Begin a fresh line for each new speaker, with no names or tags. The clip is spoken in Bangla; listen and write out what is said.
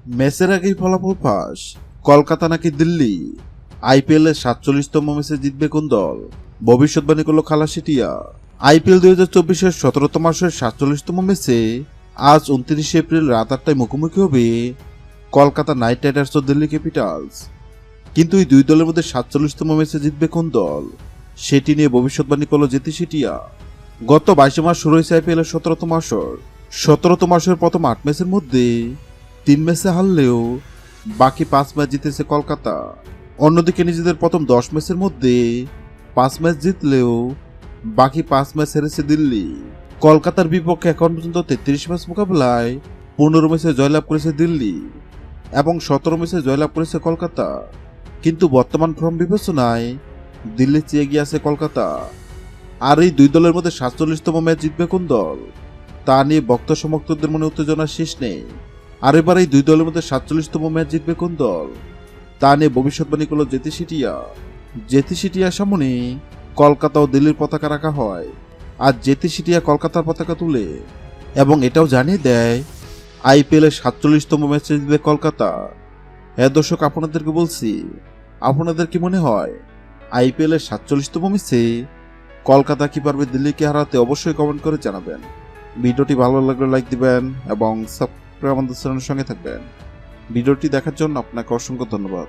ম্যাচের আগেই ফলাফল ফাঁস, কলকাতা নাকি দিল্লি। আইপিএল এর 47তম ম্যাচে জিতবে কোন দল? ভবিষ্যৎবাণী করল খালাসি টিয়া। আইপিএল 2024-এর 17তম আসরের 47তম ম্যাচে আজ 29 এপ্রিল রাত 8টায় মুখোমুখি হবে কলকাতা নাইট রাইডার্স ও দিল্লি ক্যাপিটালস। কিন্তু এই দুই দলের মধ্যে 47তম ম্যাচে জিতবে কোন দল, সেটি নিয়ে ভবিষ্যৎবাণী করল জ্যোতিষী টিয়া। গত 22 মার্চ শুরু হয়েছে আইপিএল এর 17তম আসর। 17তম আসরের প্রথম 8 ম্যাচের মধ্যে 3 ম্যাচে হারলেও বাকি 5 ম্যাচ জিতেছে কলকাতা। অন্যদিকে নিজেদের প্রথম 10 ম্যাচের মধ্যে 5 ম্যাচ জিতলেও বাকি 5 ম্যাচ হেরেছে দিল্লি। কলকাতার বিপক্ষে এখন পর্যন্ত 33 ম্যাচ মোকাবেলায় 15 ম্যাচে জয়লাভ করেছে দিল্লি এবং 17 ম্যাচে জয়লাভ করেছে কলকাতা। কিন্তু বর্তমান ফর্ম বিবেচনায় দিল্লি চেয়ে গিয়ে আছে কলকাতা। আর এই দুই দলের মধ্যে 47তম ম্যাচ জিতবে কোন দল, তা নিয়ে ভক্ত সমর্থকদের মনে উত্তেজনার শেষ নেই। আর এবার এই দুই দলের মধ্যে 47তম ম্যাচ জিতবে কোন দল, তা নিয়ে ভবিষ্যৎবাণী করল জ্যোতিষী টিয়া। জ্যোতিষী টিয়ার সামনে কলকাতা ও দিল্লির পতাকা রাখা হয়, আর জ্যোতিষী টিয়া কলকাতার পতাকা তুলে এবং এটাও জানিয়ে দেয় আইপিএল এর 47তম ম্যাচে জিতবে কলকাতা। হ্যাঁ দর্শক, আপনাদেরকে বলছি, আপনাদের কি মনে হয় আইপিএল এর 47তম ম্যাচে কলকাতা কি পারবে দিল্লিকে হারাতে? অবশ্যই কমেন্ট করে জানাবেন। ভিডিওটি ভালো লাগলে লাইক দিবেন এবং সাবস্ক্রাইব আমাদের চ্যানেলের সঙ্গে থাকবেন। ভিডিওটি দেখার জন্য আপনাকে অসংখ্য ধন্যবাদ।